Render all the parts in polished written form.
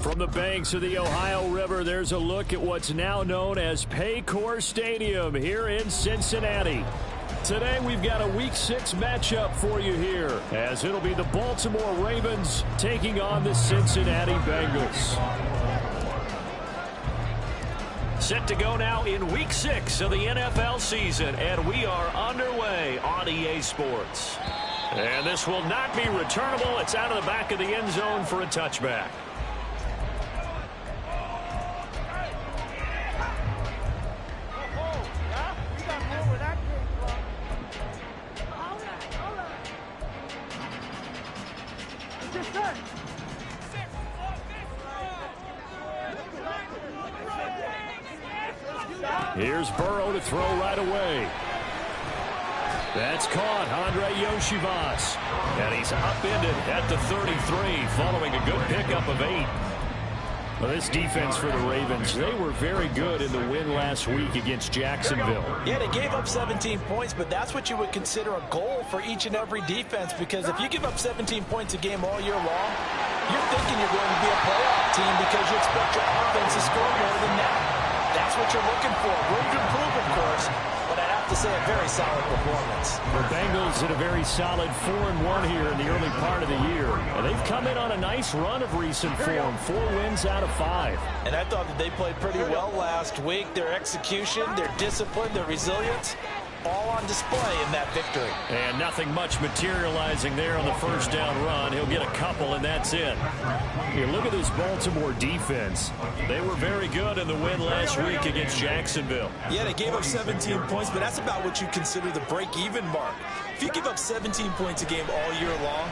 From the banks of the Ohio River, there's a look at what's now known as Paycor Stadium here in Cincinnati. Today, we've got a Week 6 matchup for you here, as it'll be the Baltimore Ravens taking on the Cincinnati Bengals. Set to go now in Week 6 of the NFL season, and we are underway on EA Sports. And this will not be returnable. It's out of the back of the end zone for a touchback. Here's Burrow to throw right away. That's caught, Andre Yoshivas. And he's upended at the 33 following a good pickup of 8. Well, this defense for the Ravens, they were very good in the win last week against Jacksonville. Yeah, they gave up 17 points, but that's what you would consider a goal for each and every defense, because if you give up 17 points a game all year long, you're thinking you're going to be a playoff team because you expect your offense to score more than that. That's what you're looking for. Room to improve, of course, but I'd have to say a very solid performance. The Bengals had a very solid 4-1 here in the early part of the year. And they've come in on a nice run of recent form, 4 wins out of 5. And I thought that they played pretty well last week. Their execution, their discipline, their resilience, all on display in that victory. And nothing much materializing there on the first down run. He'll get a couple, and that's it. Here, look at this Baltimore defense. They were very good in the win last week against Jacksonville. Yeah, they gave up 17 points, but that's about what you consider the break-even mark. If you give up 17 points a game all year long,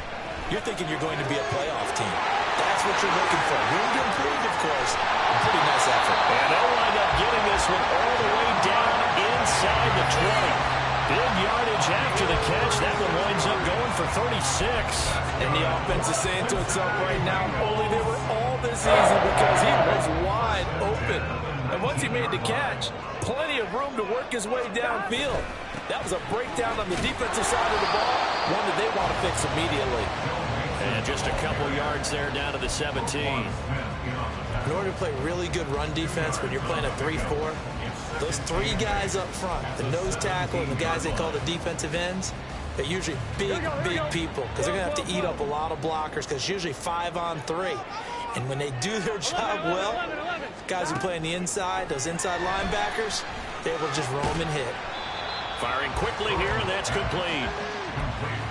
you're thinking you're going to be a playoff team. That's what you're looking for. Room to improve, of course. A pretty nice effort. And they'll wind up getting this one all the way down inside the 20. Big yardage after the catch. That one winds up going for 36. And the offense is saying to itself right now, only they were all this easy because he was wide open. And once he made the catch, plenty of room to work his way downfield. That was a breakdown on the defensive side of the ball, one that they want to fix immediately. And just a couple yards there down to the 17. In order to play really good run defense when you're playing a 3-4, those 3 guys up front, the nose tackle and the guys they call the defensive ends, they're usually big people because they're going to have to eat up a lot of blockers because it's usually 5-on-3. And when they do their job well, guys who play on the inside, those inside linebackers, they're able to just roam and hit. Firing quickly here, and that's complete.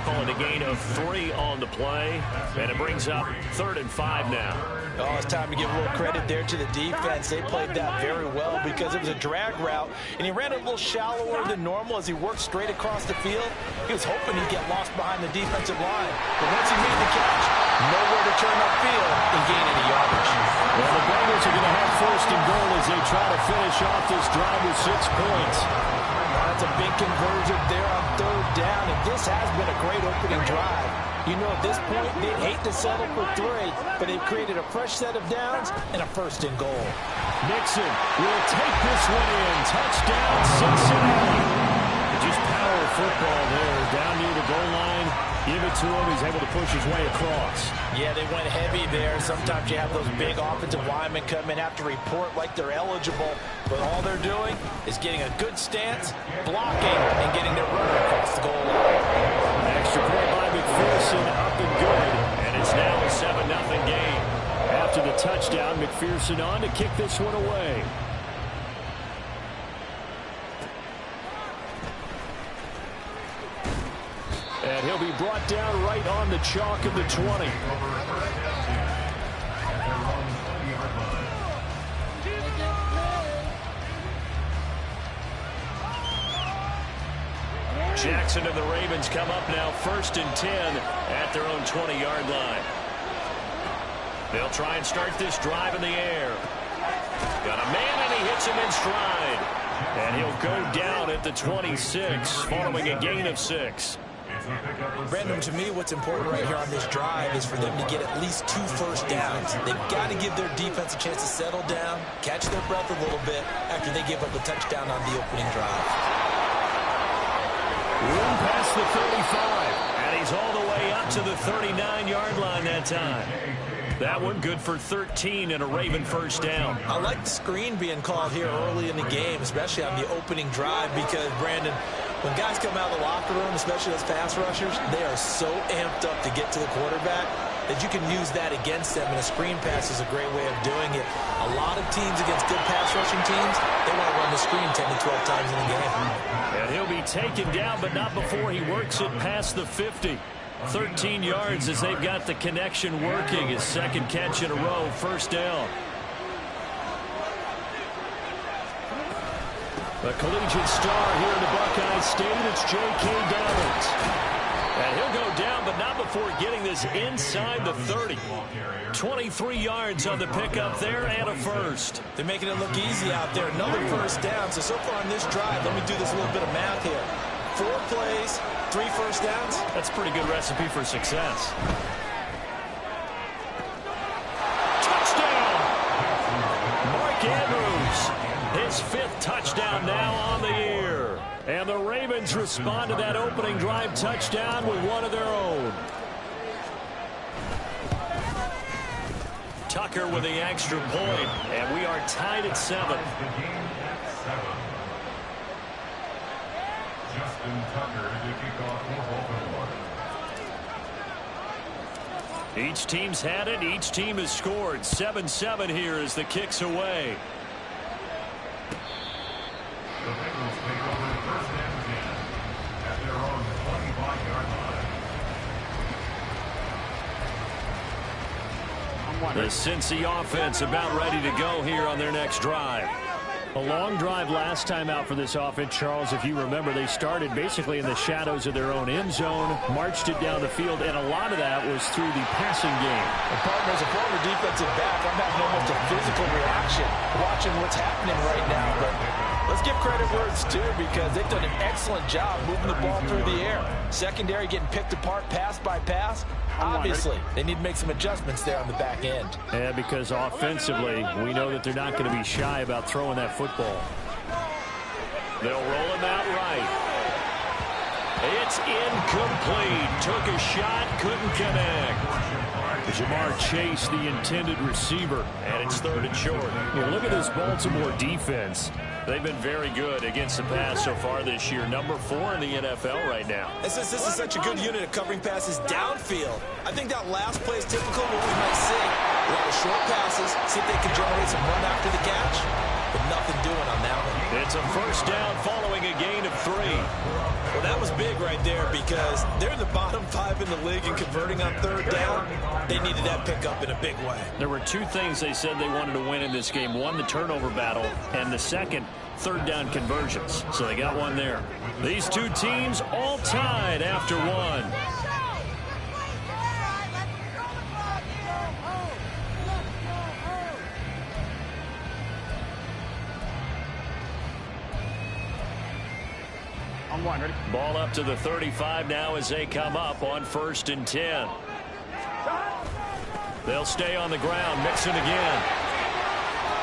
Calling a gain of 3 on the play, and it brings up 3rd and 5 now. Oh, it's time to give a little credit there to the defense. They played that very well because it was a drag route, and he ran a little shallower than normal as he worked straight across the field. He was hoping he'd get lost behind the defensive line. But once he made the catch, nowhere to turn upfield and gain any yardage. Well, the Bengals are going to have 1st and goal as they try to finish off this drive with 6 points. That's a big conversion there on 3rd down, and this has been a great opening drive. You know, at this point, they'd hate to settle for 3, but they've created a fresh set of downs and a 1st and goal. Nixon will take this one in. Touchdown, Cincinnati. Just power football there. Down near the goal line. Give it to him. He's able to push his way across. Yeah, they went heavy there. Sometimes you have those big offensive linemen come in, have to report like they're eligible, but all they're doing is getting a good stance, blocking, and getting their runner across the goal line. Extra point by McPherson, up and good, and it's now a 7-0 game. After the touchdown, McPherson on to kick this one away. And he'll be brought down right on the chalk of the 20. Jackson and the Ravens come up now 1st and 10 at their own 20-yard line. They'll try and start this drive in the air. Got a man, and he hits him in stride. And he'll go down at the 26, following a gain of 6. Brandon, to me, what's important right here on this drive is for them to get at least 2 first downs. They've got to give their defense a chance to settle down, catch their breath a little bit after they give up a touchdown on the opening drive. Room past the 35, and he's all the way up to the 39-yard line that time. That one good for 13 and a Raven first down. I like the screen being called here early in the game, especially on the opening drive, because, Brandon, when guys come out of the locker room, especially those pass rushers, they are so amped up to get to the quarterback that you can use that against them, and a screen pass is a great way of doing it. A lot of teams against good pass rushing teams, they want to run the screen 10 to 12 times in the game. And he'll be taken down, but not before he works it past the 50. 13 yards as they've got the connection working. His second catch in a row, first down. The collegiate star here in the Buckeye State, it's J.K. Dobbins. And he'll go down, but not before getting this inside the 30. 23 yards on the pickup there and a first. They're making it look easy out there. Another first down. So far on this drive, let me do this little bit of math here. 4 plays, 3 first downs. That's a pretty good recipe for success. Touchdown! Mark Andrews, his 5th touchdown now on the year. And the Ravens respond to that opening drive touchdown with one of their own. Tucker with the extra point, and we are tied at 7. Each team's had it. Each team has scored. 7-7 here as the kick's away. The Bengals take over first and 10 at their own 25-yard line. The Cincy offense about ready to go here on their next drive. A long drive last time out for this offense, Charles. If you remember, they started basically in the shadows of their own end zone, marched it down the field, and a lot of that was through the passing game. And partner, as a former defensive back, I'm having almost a physical reaction watching what's happening right now. But let's give credit where it's due, because they've done an excellent job moving the ball through the air. Secondary getting picked apart pass by pass. Obviously, they need to make some adjustments there on the back end. Yeah, because offensively, we know that they're not going to be shy about throwing that football. They'll roll him out right. It's incomplete. Took a shot, couldn't connect. Jamar Chase, the intended receiver. And it's 3rd and short. Well, look at this Baltimore defense. They've been very good against the pass so far this year. Number 4 in the NFL right now. And since this is such a good unit of covering passes downfield, I think that last play is typical of what we might see. A lot of short passes, see if they can generate some run after the catch, but nothing doing on that one. It's a first down following a gain of 3. Well, that was big right there, because they're in the bottom 5 in the league in converting on 3rd down. They needed that pickup in a big way. There were 2 things they said they wanted to win in this game. One, the turnover battle, and the second, 3rd down conversions. So they got one there. These 2 teams all tied after 1. Ready? Ball up to the 35 now as they come up on 1st and 10. They'll stay on the ground. Mixon again.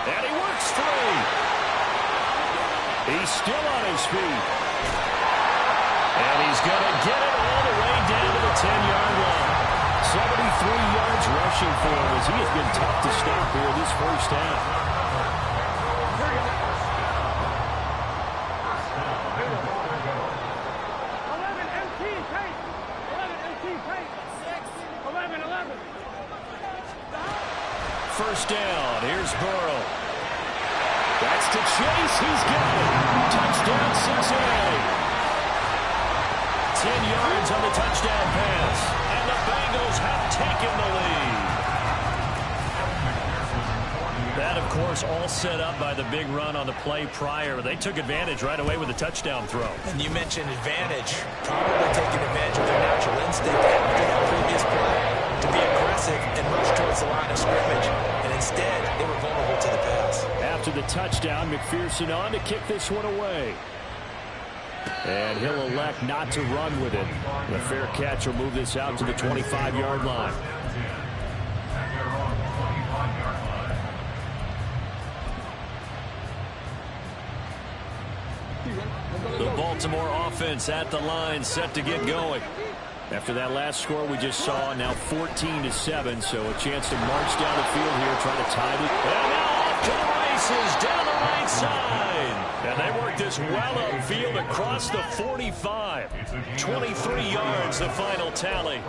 And he works free. He's still on his feet. And he's going to get it all the way down to the 10-yard line. 73 yards rushing for him as he has been tough to stop here this first half. First down. Here's Burrow. That's to Chase. He's got it. Touchdown, Cincinnati. 10 yards on the touchdown pass. And the Bengals have taken the lead. That, of course, all set up by the big run on the play prior. They took advantage right away with a touchdown throw. And you mentioned advantage. Probably taking advantage of their natural instinct after that previous play to be aggressive and rush towards the line of scrimmage. And instead, they were vulnerable to the pass. After the touchdown, McPherson on to kick this one away. And he'll elect not to run with it. The fair catch will move this out to the 25-yard line. The Baltimore offense at the line, set to get going. After that last score we just saw, now 14-7, so a chance to march down the field here, try to tie it. And now off to the races down the right side. And they work this well upfield across the 45. 23 yards, the final tally.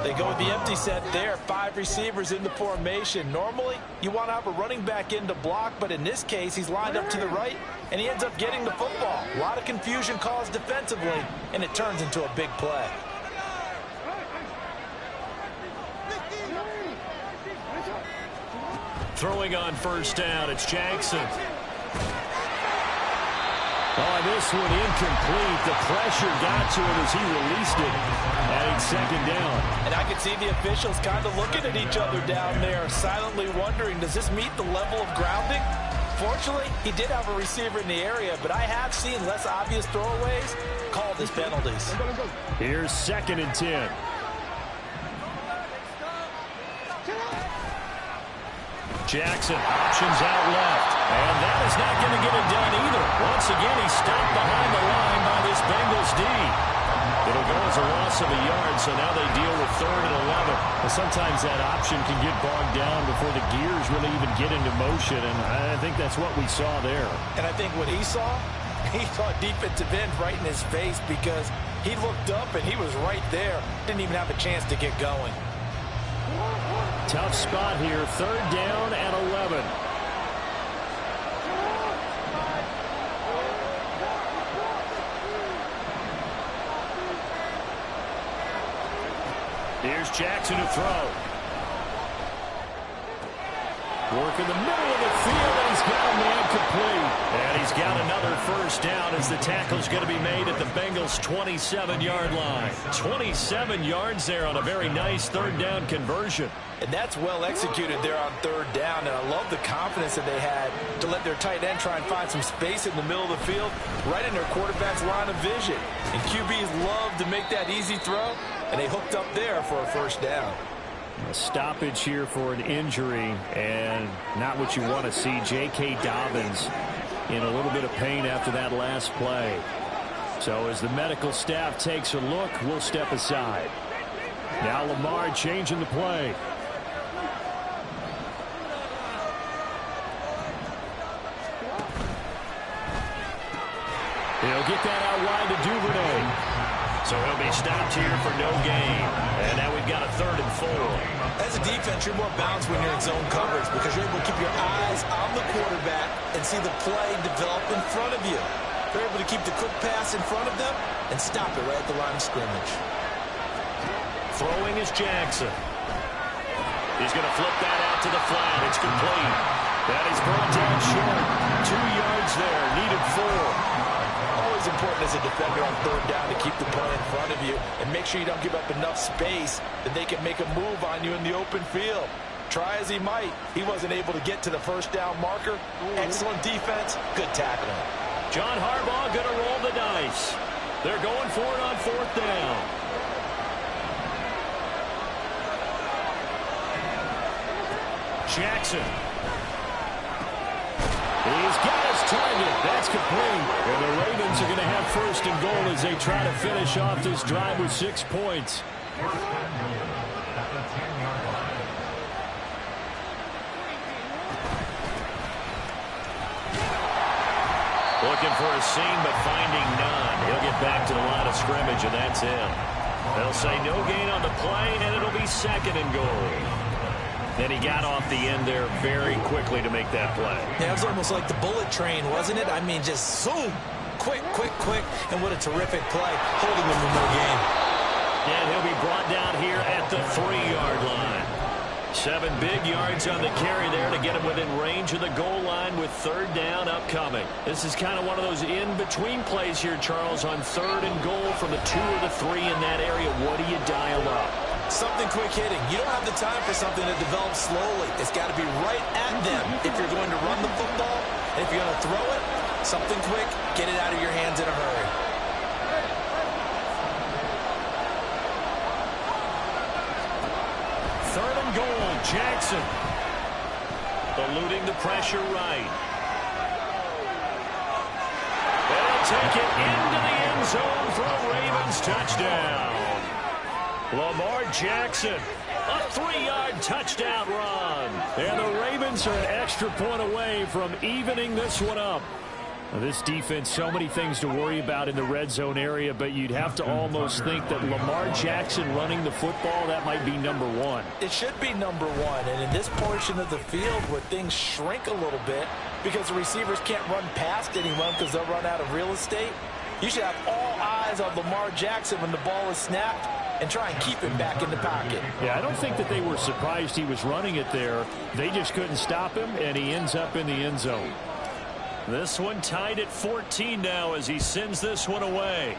They go with the empty set there. 5 receivers in the formation. Normally, you want to have a running back in to block, but in this case, he's lined up to the right, and he ends up getting the football. A lot of confusion caused defensively, and it turns into a big play. Throwing on first down, it's Jackson. Oh, this one incomplete. The pressure got to him as he released it. Adding second down. And I can see the officials kind of looking at each other down there, silently wondering, does this meet the level of grounding? Fortunately, he did have a receiver in the area, but I have seen less obvious throwaways called as penalties. Here's 2nd and 10. Jackson options out left. And that is not going to get it done either. Once again, he's stopped behind the line by this Bengals D. It'll go as a loss of a yard, so now they deal with 3rd and 11. Well, sometimes that option can get bogged down before the gears really even get into motion, and I think that's what we saw there. And I think what he saw defensive end right in his face, because he looked up and he was right there. Didn't even have a chance to get going. Tough spot here, 3rd down and 11. Here's Jackson to throw. Work in the middle of the field, and he's got a man complete. And he's got another first down as the tackle's going to be made at the Bengals' 27-yard line. 27 yards there on a very nice 3rd down conversion. And that's well executed there on 3rd down, and I love the confidence that they had to let their tight end try and find some space in the middle of the field, right in their quarterback's line of vision. And QBs love to make that easy throw, and they hooked up there for a first down. A stoppage here for an injury, and not what you want to see. J.K. Dobbins in a little bit of pain after that last play. So as the medical staff takes a look, we'll step aside. Now Lamar changing the play. He'll get that out wide to Duvernay. So he'll be stopped here for no gain. And now we've got a 3rd and 4. As a defense, you're more balanced when you're in zone coverage because you're able to keep your eyes on the quarterback and see the play develop in front of you. You're able to keep the quick pass in front of them and stop it right at the line of scrimmage. Throwing is Jackson. He's going to flip that out to the flat. It's complete. That is brought down short. 2 yards there. Needed 4. Always important as a defender on 3rd down to keep the play in front of you and make sure you don't give up enough space that they can make a move on you in the open field. Try as he might, he wasn't able to get to the first down marker. Excellent defense, good tackling. John Harbaugh going to roll the dice. They're going for it on 4th down. Jackson. He's got his target. That's complete. And the Ravens are going to have 1st and goal as they try to finish off this drive with 6 points. Looking for a seam, but finding none. He'll get back to the line of scrimmage, and that's him. They'll say no gain on the play, and it'll be 2nd and goal. Then he got off the end there very quickly to make that play. Yeah, it was almost like the bullet train, wasn't it? I mean, just zoom. Quick, quick, quick. And what a terrific play, holding them in no game. And he'll be brought down here at the 3-yard line. 7 big yards on the carry there to get him within range of the goal line with 3rd down upcoming. This is kind of one of those in-between plays here, Charles, on 3rd and goal from the 2 or the 3 in that area. What do you dial up? Something quick hitting. You don't have the time for something that develops slowly. It's got to be right at them if you're going to run the football. And if you're going to throw it, something quick, get it out of your hands in a hurry. Third and goal, Jackson. Eluding the pressure right. They'll take it into the end zone for a Ravens touchdown. Lamar Jackson, a 3-yard touchdown run. And the Ravens are an extra point away from evening this one up. Now, this defense, so many things to worry about in the red zone area, but you'd have to almost think that Lamar Jackson running the football, that might be number one. It should be number one, and in this portion of the field where things shrink a little bit because the receivers can't run past anyone because they'll run out of real estate, you should have all eyes on Lamar Jackson when the ball is snapped and try and keep it back in the pocket. Yeah, I don't think that they were surprised he was running it there. They just couldn't stop him, and he ends up in the end zone. This one tied at 14 now as he sends this one away.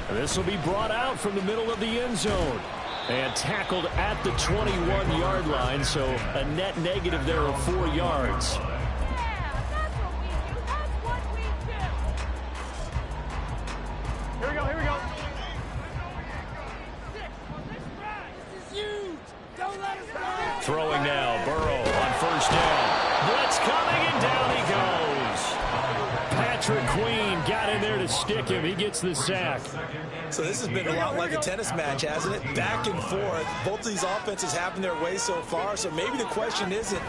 And this will be brought out from the middle of the end zone and tackled at the 21-yard line, so a net negative there of 4 yards. Here we go, here we go. Throwing now, Burrow on first down. Blitz coming, and down he goes. Patrick Queen got in there to stick him. He gets the sack. So this has been a lot like a tennis match, hasn't it? Back and forth. Both of these offenses having their way so far, so maybe the question isn't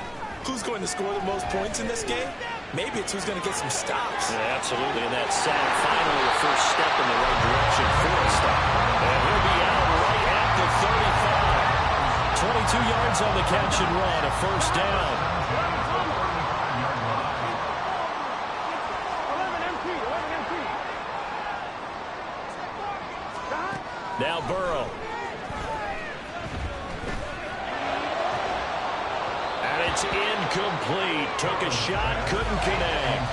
who's going to score the most points in this game. Maybe it's who's going to get some stops. Yeah, absolutely, and that sack finally the first step in the right direction for a stop. And he'll be out right at the 35. 22 yards on the catch and run, a first down. 11 empty. Now Burrow. And it's incomplete. Took a shot, couldn't connect.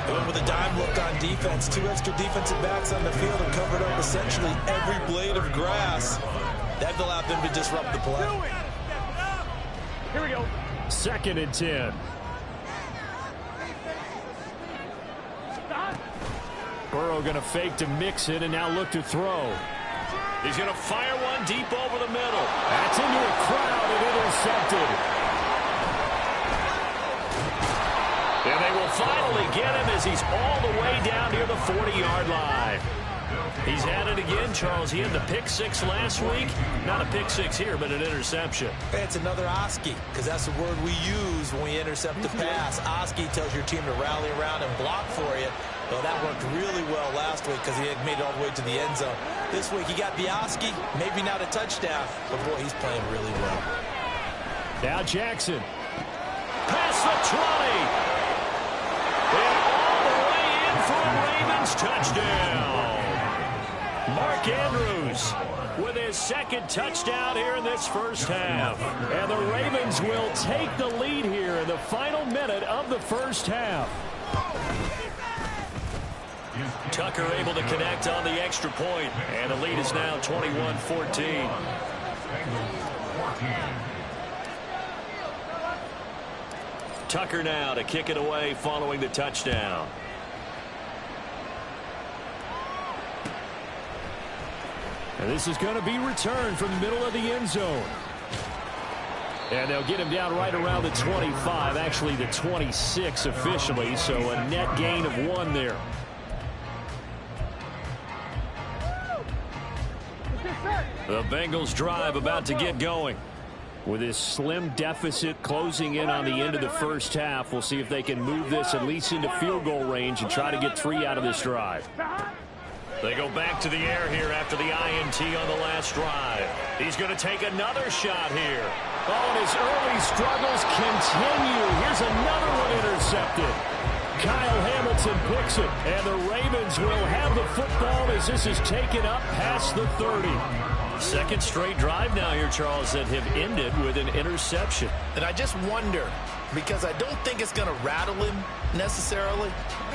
Going with a dime look on defense. 2 extra defensive backs on the field and covered up essentially every blade of grass. That allowed them to disrupt the play. Here we go. 2nd and 10. Burrow going to fake to mix it and now look to throw. He's going to fire one deep over the middle. That's into a crowd and intercepted. And they will finally get him as he's all the way down near the 40-yard line. He's at it again, Charles. He had the pick 6 last week. Not a pick 6 here, but an interception. It's another Oski, because that's the word we use when we intercept the pass. Oski tells your team to rally around and block for you. Well, that worked really well last week because he had made it all the way to the end zone. This week he got the Oski, maybe not a touchdown, but boy, he's playing really well. Now Jackson. Past the 20. And all the way in for a Ravens touchdown. Mark Andrews with his 2nd touchdown here in this first half. And the Ravens will take the lead here in the final minute of the first half. Tucker able to connect on the extra point, and the lead is now 21-14. Tucker now to kick it away following the touchdown. And this is going to be returned from the middle of the end zone. And they'll get him down right around the 25, actually the 26 officially, so a net gain of 1 there. The Bengals drive about to get going. With this slim deficit closing in on the end of the first half, we'll see if they can move this at least into field goal range and try to get 3 out of this drive. They go back to the air here after the INT on the last drive. He's going to take another shot here. Oh, and his early struggles continue. Here's another one intercepted. Kyle Hamilton picks it, and the Ravens will have the football as this is taken up past the 30. 2nd straight drive now here, Charles, that have ended with an interception. And I just wonder, because I don't think it's going to rattle him necessarily,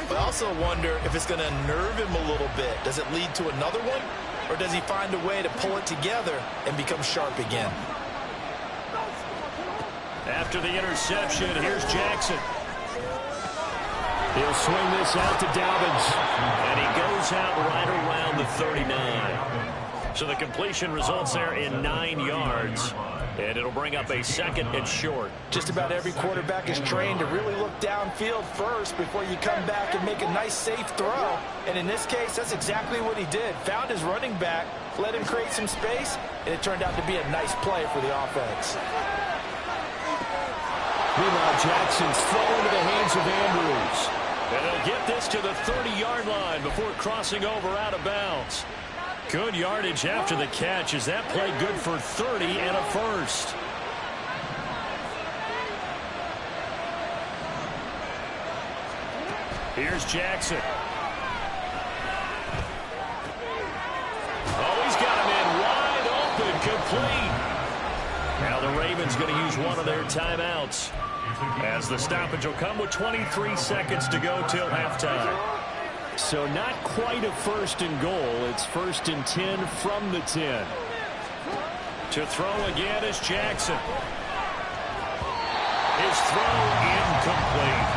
but I also wonder if it's going to nerve him a little bit. Does it lead to another one, or does he find a way to pull it together and become sharp again? After the interception, here's Jackson. He'll swing this out to Dobbins. And he goes out right around the 39. So the completion results there in 9 yards. And it'll bring up a 2nd and short. Just about every quarterback is trained to really look downfield first before you come back and make a nice, safe throw. And in this case, that's exactly what he did. Found his running back, let him create some space, and it turned out to be a nice play for the offense. Meanwhile, Jackson's thrown into the hands of Andrews. And they'll get this to the 30-yard line before crossing over out of bounds. Good yardage after the catch. Is that play good for 30 and a first? Here's Jackson. Oh, he's got him in wide open, complete. Now the Ravens going to use one of their timeouts, as the stoppage will come with 23 seconds to go till halftime. So not quite a 1st and goal. It's 1st and 10 from the 10. To throw again is Jackson. His throw incomplete.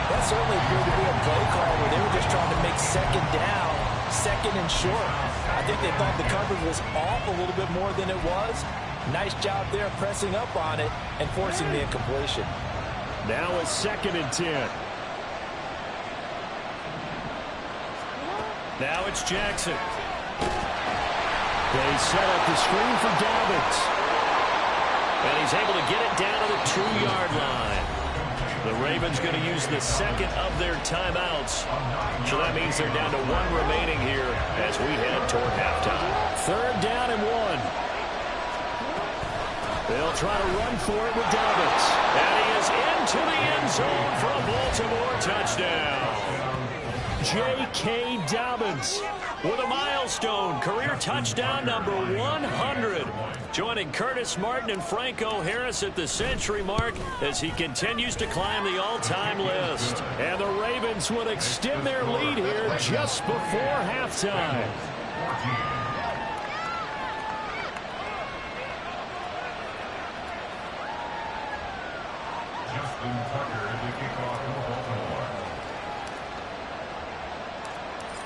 That certainly appeared to be a play call where they were just trying to make 2nd down, 2nd and short. I think they thought the coverage was off a little bit more than it was. Nice job there pressing up on it and forcing the incompletion. Now a 2nd and 10. Now it's Jackson. They set up the screen for Dobbins. And he's able to get it down to the 2-yard line. The Ravens going to use the 2nd of their timeouts. So that means they're down to 1 remaining here as we head toward halftime. 3rd down and 1. They'll try to run for it with Dobbins. And he is into the end zone for a Baltimore touchdown. J.K. Dobbins with a milestone career touchdown number 100. Joining Curtis Martin and Franco Harris at the century mark as he continues to climb the all-time list. And the Ravens would extend their lead here just before halftime.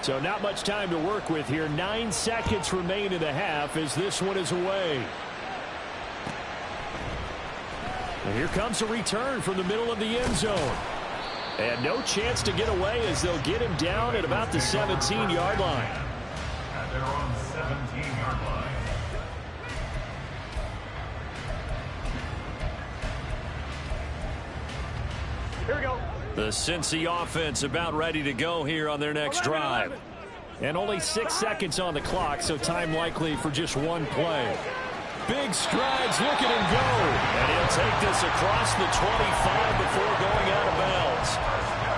So not much time to work with here. 9 seconds remain in the half as this one is away. And here comes a return from the middle of the end zone. And no chance to get away as they'll get him down at about the 17-yard line. And they're on the 17-yard line. Here we go. The Cincy offense about ready to go here on their next drive. And only 6 seconds on the clock, so time likely for just one play. Big strides, look at him go. And he'll take this across the 25 before going out of bounds.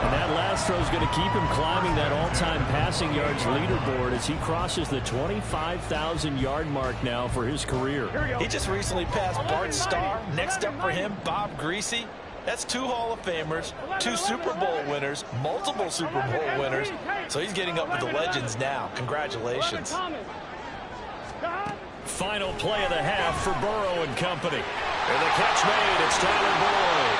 And that last throw is going to keep him climbing that all-time passing yards leaderboard as he crosses the 25,000-yard mark now for his career. He just recently passed Bart Starr. Next up for him, Bob Greasy. That's 2 Hall of Famers, 2 Super Bowl winners, multiple Super Bowl winners. So he's getting up with the legends now. Congratulations. Final play of the half for Burrow and company. And the catch made, it's Tyler Boyd.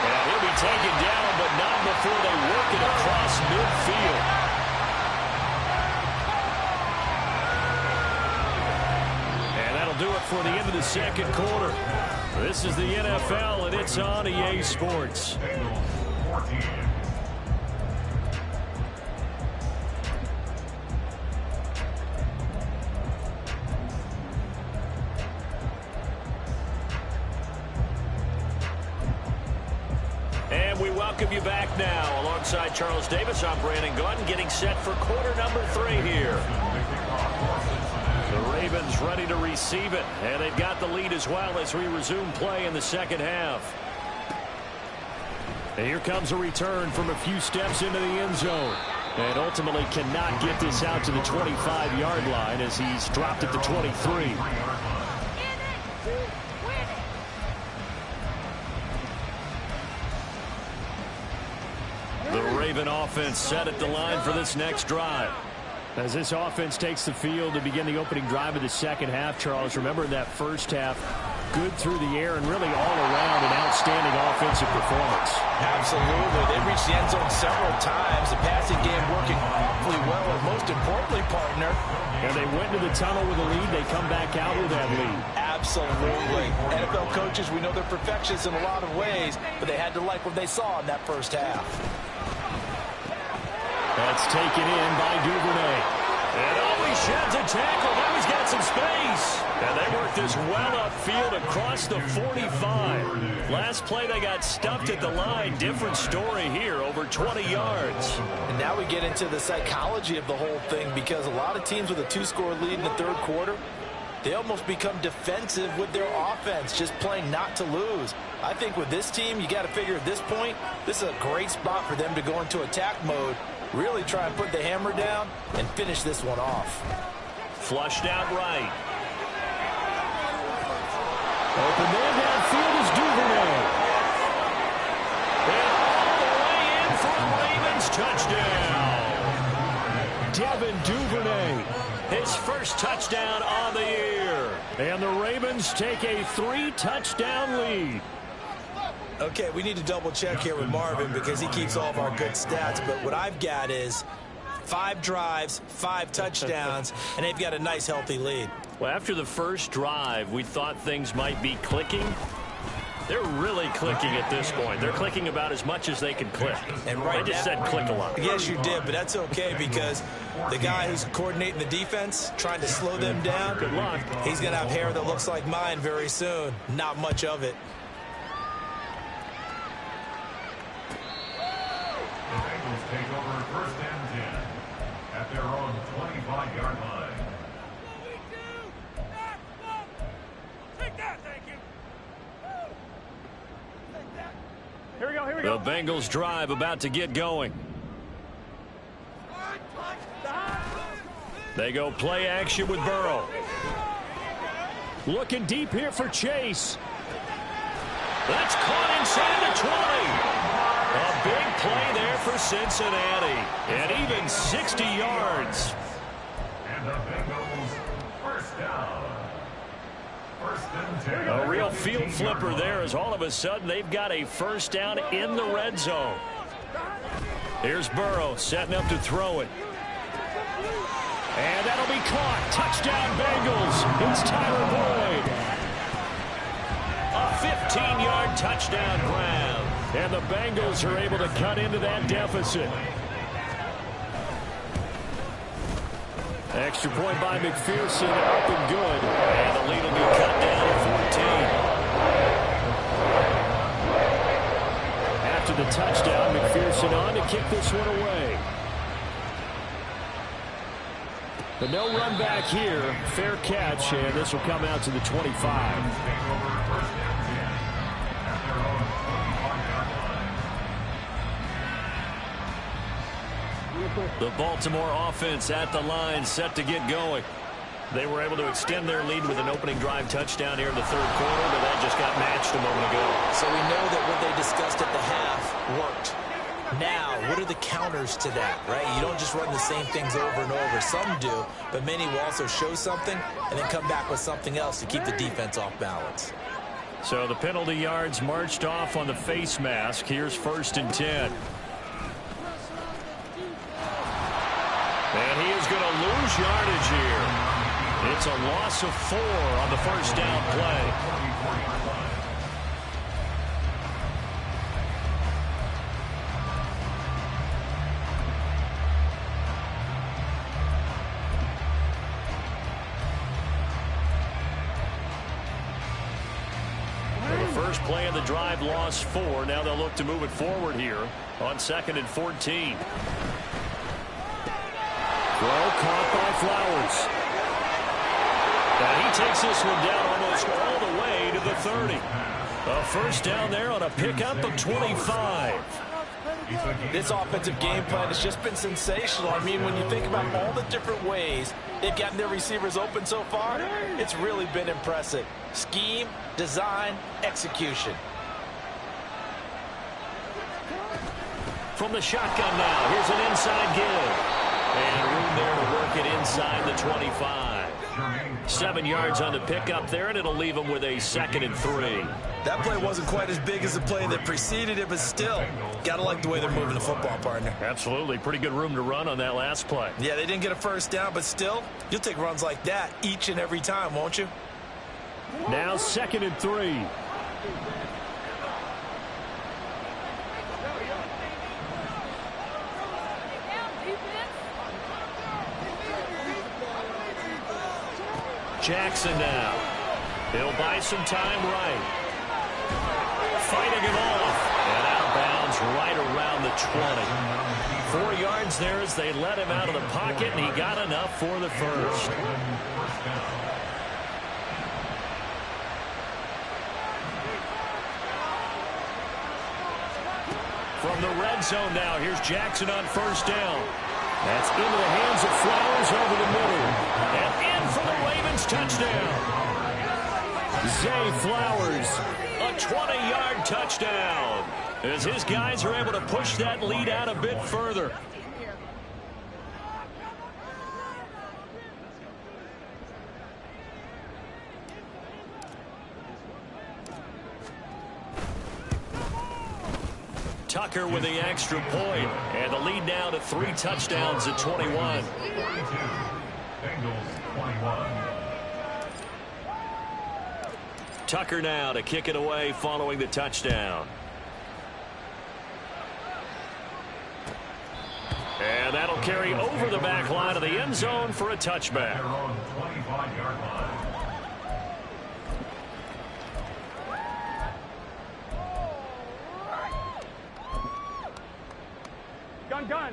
And he'll be taken down, but not before they work it across midfield. And that'll do it for the end of the second quarter. This is the NFL, and it's on EA Sports. Bengals 14. And we welcome you back now. Alongside Charles Davis, I'm Brandon Gunn, getting set for quarter number 3 here. The Ravens ready to receive it, and they've got the lead as well as we resume play in the second half. And here comes a return from a few steps into the end zone. And ultimately cannot get this out to the 25-yard line as he's dropped at the 23. The Raven offense set at the line for this next drive. As this offense takes the field to begin the opening drive of the second half, Charles, remember in that first half, good through the air and really all around an outstanding offensive performance. Absolutely. They reached the end zone several times. The passing game working awfully well, and most importantly, partner. And they went to the tunnel with a lead. They come back out with that lead. Absolutely. Absolutely. NFL coaches, we know they're perfectionists in a lot of ways, but they had to like what they saw in that first half. That's taken in by Duvernay. And he sheds a tackle. Now he's got some space. And they work this well upfield across the 45. Last play they got stuffed at the line. Different story here, over 20 yards. And now we get into the psychology of the whole thing, because a lot of teams with a 2-score lead in the third quarter, they almost become defensive with their offense, just playing not to lose. I think with this team, you got to figure at this point, this is a great spot for them to go into attack mode, really try and put the hammer down and finish this one off. Flushed out right. Open man downfield is Duvernay. And all the way in for a Ravens touchdown. Devin Duvernay. His first touchdown on the year. And the Ravens take a 3-touchdown lead. Okay, we need to double check here with Marvin because he keeps all of our good stats, but what I've got is 5 drives, 5 touchdowns, and they've got a nice healthy lead. Well, after the first drive, we thought things might be clicking. They're really clicking at this point. They're clicking about as much as they can click. And right I just now, said click a lot. Yes, you did, but that's okay because the guy who's coordinating the defense, trying to slow them down, Good luck. he's going to have hair that looks like mine very soon. Not much of it. The Bengals take over first and 10 at their own 25-yard line. Take that, thank you. Here we go, here we The go. Bengals drive about to get going. They go play action with Burrow. Looking deep here for Chase. That's caught inside the 20. A big play there for Cincinnati. And even 60 yards. And the Bengals first down. First and 10. A real field flipper there, as all of a sudden they've got a first down in the red zone. Here's Burrow setting up to throw it. And that'll be caught. Touchdown Bengals. It's Tyler Boyd. A 15-yard touchdown grab. And the Bengals are able to cut into that deficit. Extra point by McPherson, up and good. And the lead will be cut down to 14. After the touchdown, McPherson on to kick this one away. But no run back here. Fair catch, and this will come out to the 25. Take over first and 10 at their own 25-yard line. The Baltimore offense at the line, set to get going. They were able to extend their lead with an opening drive touchdown here in the third quarter, but that just got matched a moment ago. So we know that what they discussed at the half worked. Now, what are the counters to that, right? You don't just run the same things over and over. Some do, but many will also show something and then come back with something else to keep the defense off balance. So the penalty yards marched off on the face mask. Here's first and 10. And he is going to lose yardage here. It's a loss of 4 on the first down play. First play of the drive, lost 4. Now they'll look to move it forward here on 2nd and 14. Throw caught by Flowers. And he takes this one down almost all the way to the 30. A first down there on a pickup of 25. This offensive game plan has just been sensational. I mean, when you think about all the different ways they've gotten their receivers open so far, it's really been impressive. Scheme, design, execution. From the shotgun now, here's an inside give. And room there to work it inside the 25. 7 yards on the pickup there, and it'll leave them with a 2nd and 3. That play wasn't quite as big as the play that preceded it, but still, gotta like the way they're moving the football, partner. Absolutely. Pretty good room to run on that last play. Yeah, they didn't get a first down, but still, you'll take runs like that each and every time, won't you? Now 2nd and 3. Jackson now. He'll buy some time right. Fighting it off. And out of bounds right around the 20. 4 yards there as they let him out of the pocket, and he got enough for the first. From the red zone now, here's Jackson on 1st down. That's into the hands of Flowers over the middle. And in for the Ravens touchdown. Zay Flowers, a 20-yard touchdown, as his guys are able to push that lead out a bit further. Tucker with the extra point, and the lead now to 3 touchdowns at 21. 42. Bengals 21. Tucker now to kick it away following the touchdown. And that'll carry over the back line of the end zone for a touchback. Their own 25-yard line.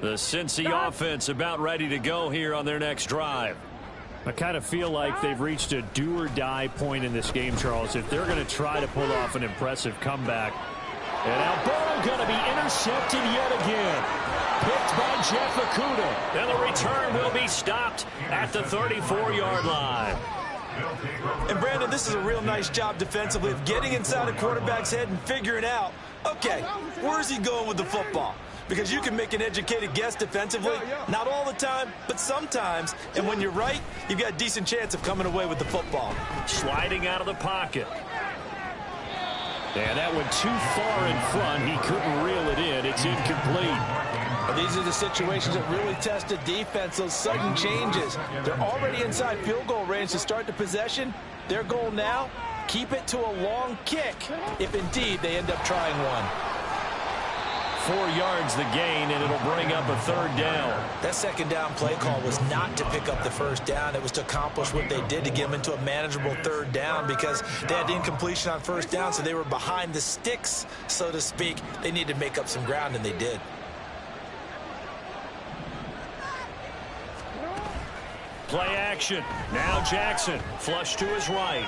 The Cincy offense about ready to go here on their next drive. I kind of feel like they've reached a do-or-die point in this game, Charles, if they're going to try to pull off an impressive comeback. And now Burrow going to be intercepted yet again. Picked by Jeff Okudah. And the return will be stopped at the 34-yard line. And, Brandon, this is a real nice job defensively of getting inside a quarterback's head and figuring out, okay, where's he going with the football? Because you can make an educated guess defensively, not all the time, but sometimes. And when you're right, you've got a decent chance of coming away with the football. Sliding out of the pocket. And that went too far in front. He couldn't reel it in. It's incomplete. These are the situations that really test a defense, those sudden changes. They're already inside field goal range to start the possession. Their goal now, keep it to a long kick, if indeed they end up trying one. 4 yards the gain, and it'll bring up a 3rd down. That 2nd down play call was not to pick up the 1st down. It was to accomplish what they did to get them into a manageable 3rd down because they had incompletion on 1st down, so they were behind the sticks, so to speak. They needed to make up some ground, and they did. Play action. Now Jackson. Flush to his right.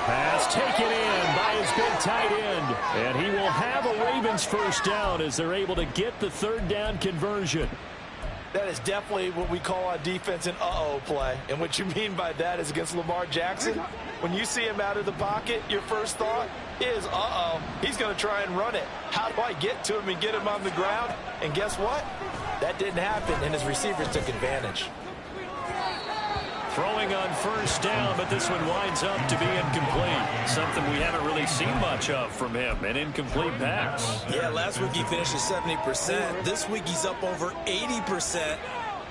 Pass taken in by his big tight end. And he will have a Ravens 1st down as they're able to get the 3rd down conversion. That is definitely what we call on defense an uh-oh play. And what you mean by that is against Lamar Jackson, when you see him out of the pocket, your first thought is, uh-oh, he's going to try and run it. How do I get to him and get him on the ground? And guess what? That didn't happen, and his receivers took advantage. Throwing on 1st down, but this one winds up to be incomplete. Something we haven't really seen much of from him, an incomplete pass. Yeah, last week he finished at 70%. This week he's up over 80%.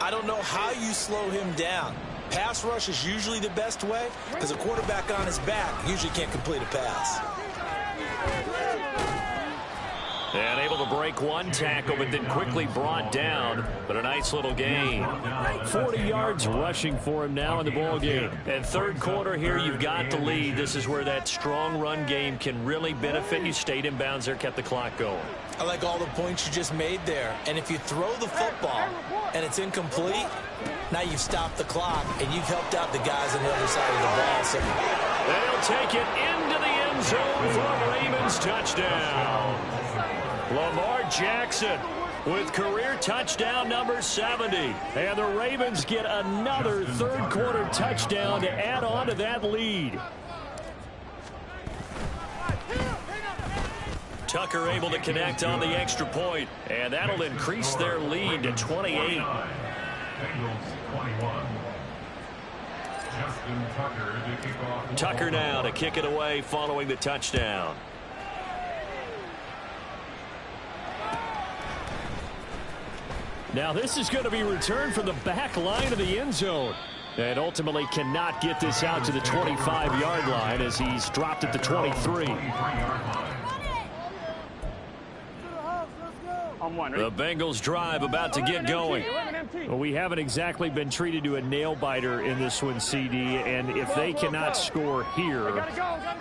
I don't know how you slow him down. Pass rush is usually the best way because a quarterback on his back usually can't complete a pass. And able to break one tackle, but then quickly brought down. But a nice little gain. 40 yards rushing for him now in the ball game. And 3rd quarter here, you've got the lead. This is where that strong run game can really benefit you. Stayed in bounds there, kept the clock going. I like all the points you just made there. And if you throw the football and it's incomplete, now you've stopped the clock and you've helped out the guys on the other side of the ball. So they'll take it into the end zone for a Ravens touchdown. Lamar Jackson with career touchdown number 70. And the Ravens get another 3rd quarter touchdown to add on to that lead. Tucker able to connect on the extra point, and that'll increase their lead to 28. Bengals 21. Justin Tucker to kick off. Tucker now to kick it away following the touchdown. Now this is going to be returned from the back line of the end zone. And ultimately cannot get this out to the 25-yard line as he's dropped at the 23. The Bengals drive about to get going. Well, we haven't exactly been treated to a nail-biter in this one, CD, and if they cannot score here,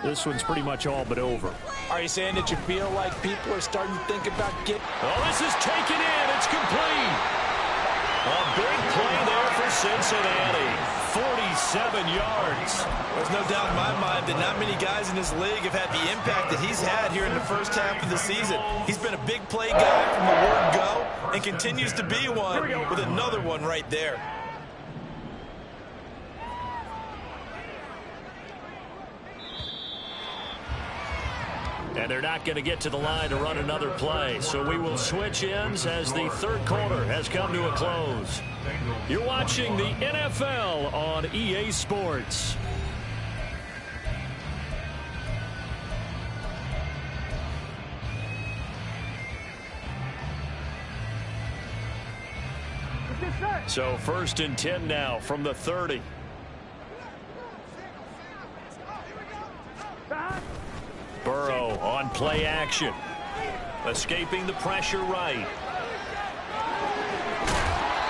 this one's pretty much all but over. Are you saying that you feel like people are starting to think about getting... Oh, this is taken in. It's complete. A big play there for Cincinnati. 47 yards. There's no doubt in my mind that not many guys in this league have had the impact that he's had here in the first half of the season. He's been a big play guy from the word go and continues to be one with another one right there. And they're not going to get to the line to run another play. So we will switch ends as the third quarter has come to a close. You're watching the NFL on EA Sports. So 1st and 10 now from the 30. Burrow on play action. Escaping the pressure right.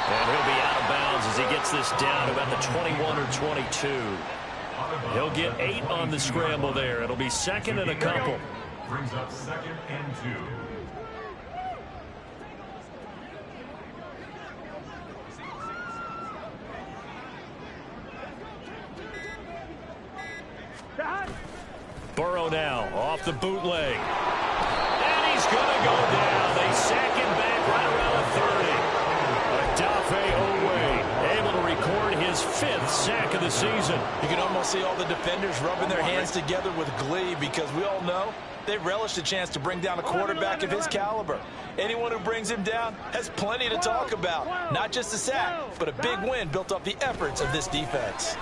And he'll be out of bounds as he gets this down about the 21 or 22. He'll get 8 on the scramble there. It'll be 2nd and a couple. Brings up 2nd and 2. Burrow now off the bootleg. And he's going to go down. They sack him back right around the 30. Odafe Oweh able to record his 5th sack of the season. You can almost see all the defenders rubbing their hands together with glee because we all know they relish the chance to bring down a quarterback of his caliber. Anyone who brings him down has plenty to talk about. Not just a sack, but a big win built off the efforts of this defense.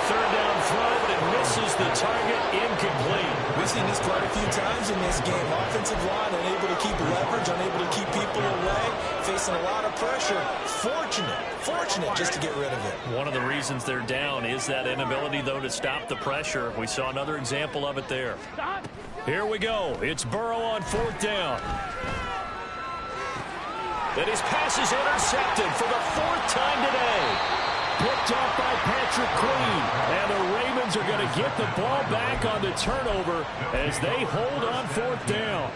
Third down throw, but it misses the target, incomplete. We've seen this quite a few times in this game. Offensive line unable to keep leverage, unable to keep people away, facing a lot of pressure. Fortunate just to get rid of it. One of the reasons they're down is that inability, though, to stop the pressure. We saw another example of it there. Here we go. It's Burrow on 4th down. And his pass is intercepted for the 4th time today. Picked off by Patrick Queen. And the Ravens are going to get the ball back on the turnover as they hold on 4th down.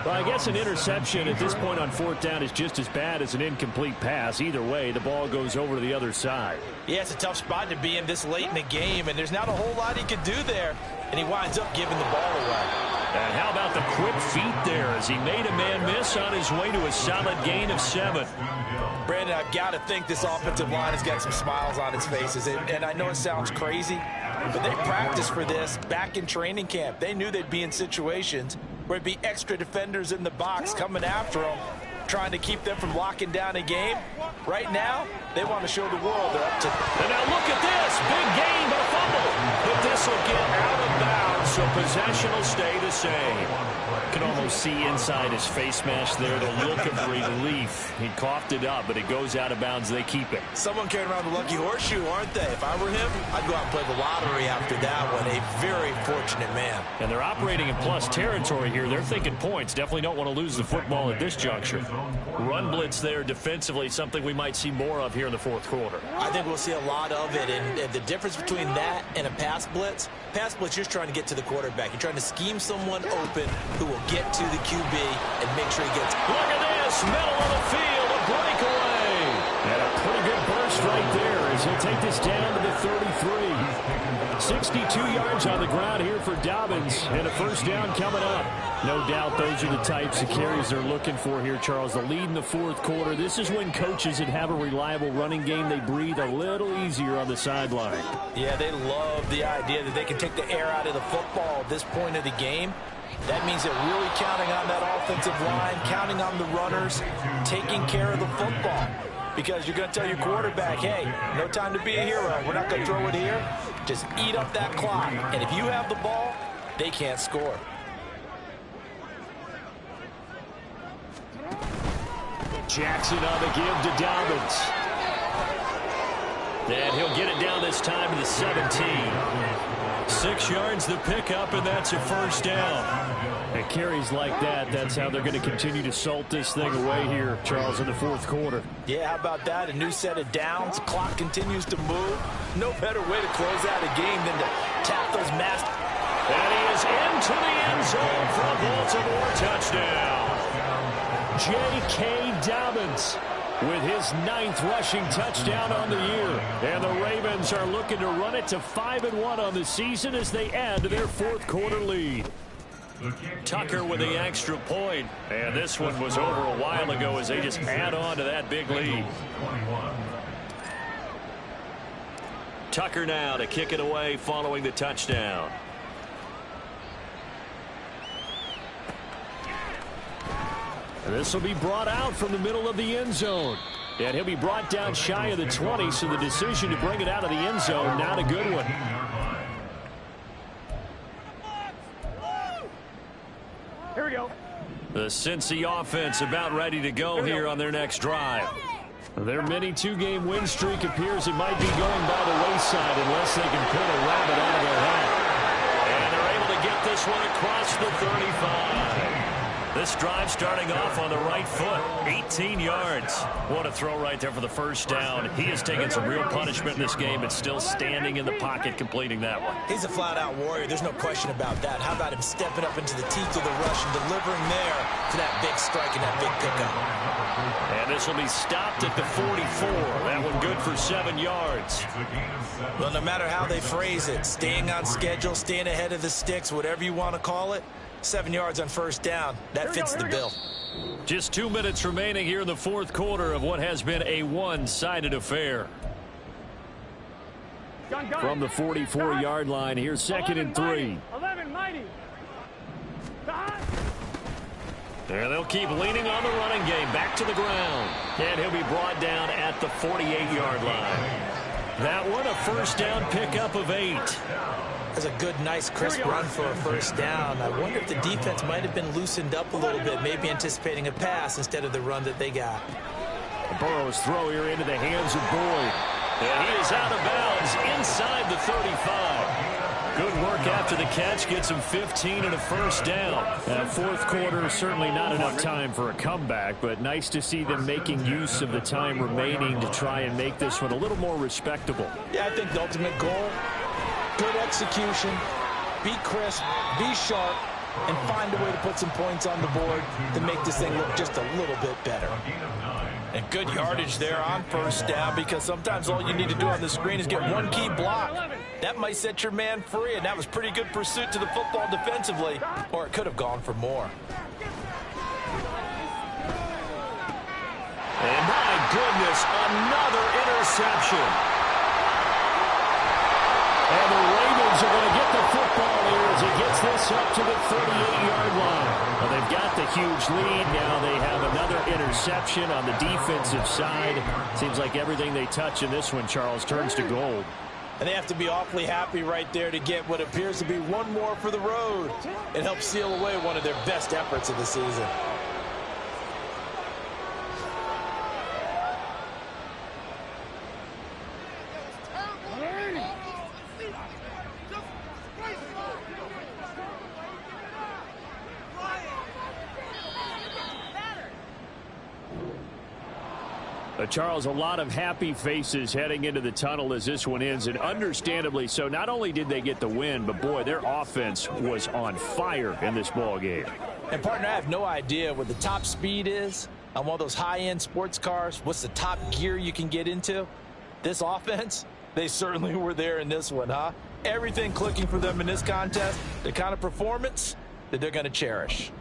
Well, I guess an interception at this point on 4th down is just as bad as an incomplete pass. Either way, the ball goes over to the other side. Yeah, it's a tough spot to be in this late in the game, and there's not a whole lot he could do there. And he winds up giving the ball away. And how about the quick feet there as he made a man miss on his way to a solid gain of 7. Brandon, I've got to think this offensive line has got some smiles on its faces. And I know it sounds crazy, but they practiced for this back in training camp. They knew they'd be in situations where it'd be extra defenders in the box coming after them, trying to keep them from locking down a game. Right now, they want to show the world they're up to. And now look at this. Big gain, but a fumble. But this will get out of bounds, so possession will stay the same. You can almost see inside his face mask there the look of relief. He coughed it up, but it goes out of bounds. They keep it. Someone carrying around the lucky horseshoe, aren't they? If I were him, I'd go out and play the lottery after that one. A very fortunate man. And they're operating in plus territory here. They're thinking points. Definitely don't want to lose the football at this juncture. Run blitz there defensively, something we might see more of here in the 4th quarter. I think we'll see a lot of it. And the difference between that and a pass blitz, you're trying to get to the quarterback. You're trying to scheme someone open who will get to the QB and make sure he gets. Look at this. Middle of the field. A breakaway. And a pretty good burst right there as he'll take this down to the 33. 62 yards on the ground here for Dobbins. And a 1st down coming up. No doubt those are the types of carries they're looking for here, Charles. The lead in the 4th quarter. This is when coaches that have a reliable running game, they breathe a little easier on the sideline. Yeah, they love the idea that they can take the air out of the football at this point of the game. That means they're really counting on that offensive line, counting on the runners, taking care of the football. Because you're going to tell your quarterback, hey, no time to be a hero. We're not going to throw it here. Just eat up that clock. And if you have the ball, they can't score. Jackson on the give to Dobbins. And he'll get it down this time to the 17. 6 yards the pickup, and that's a first down. And carries like that, that's how they're going to continue to salt this thing away here, Charles, in the fourth quarter. Yeah, how about that? A new set of downs. Clock continues to move. No better way to close out a game than to tap those master. And he is into the end zone for a Baltimore touchdown. J.K. Dobbins with his 9th rushing touchdown on the year. And the Ravens are looking to run it to 5-1 on the season as they add to their fourth quarter lead. Tucker with the extra point. And this one was over a while ago as they just add on to that big lead. Tucker now to kick it away following the touchdown. This will be brought out from the middle of the end zone. And he'll be brought down shy of the 20, so the decision to bring it out of the end zone, not a good one. Here we go. The Cincy offense about ready to go here on their next drive. Their mini 2-game win streak appears it might be going by the wayside unless they can pull a rabbit out of their hat. And they're able to get this one across the 35. This drive starting off on the right foot. 18 yards. What a throw right there for the first down. He has taken some real punishment in this game, but still standing in the pocket completing that one. He's a flat-out warrior. There's no question about that. How about him stepping up into the teeth of the rush and delivering there for that big strike and that big pickup. And this will be stopped at the 44. That one good for 7 yards. Well, no matter how they phrase it, staying on schedule, staying ahead of the sticks, whatever you want to call it, 7 yards on first down. That fits the bill. Just 2 minutes remaining here in the fourth quarter of what has been a one-sided affair. From the 44-yard line, here's 2nd and 3. 11, mighty. And they'll keep leaning on the running game. Back to the ground. And he'll be brought down at the 48-yard line. That one, a first down pickup of 8. That's a good, nice, crisp run for a first down. I wonder if the defense might have been loosened up a little bit, maybe anticipating a pass instead of the run that they got. Burrow's throw here into the hands of Boyd. And he is out of bounds inside the 35. Good work after the catch. Gets him 15 and a first down. Fourth quarter, certainly not enough time for a comeback, but nice to see them making use of the time remaining to try and make this one a little more respectable. Yeah, I think the ultimate goal, good execution, be crisp, be sharp, and find a way to put some points on the board to make this thing look just a little bit better. And good yardage there on first down, because sometimes all you need to do on the screen is get one key block. That might set your man free, and that was pretty good pursuit to the football defensively, or it could have gone for more. And my goodness, another interception. And the Ravens are going to get the football here as he gets this up to the 38-yard line. Well, they've got the huge lead. Now they have another interception on the defensive side. Seems like everything they touch in this one, Charles, turns to gold. And they have to be awfully happy right there to get what appears to be one more for the road. It helps seal away one of their best efforts of the season. Charles, a lot of happy faces heading into the tunnel as this one ends, and understandably so. Not only did they get the win, but boy, their offense was on fire in this ball game. And partner, I have no idea what the top speed is on one of those high-end sports cars. What's the top gear you can get into? This offense, they certainly were there in this one, huh? Everything clicking for them in this contest, the kind of performance that they're going to cherish.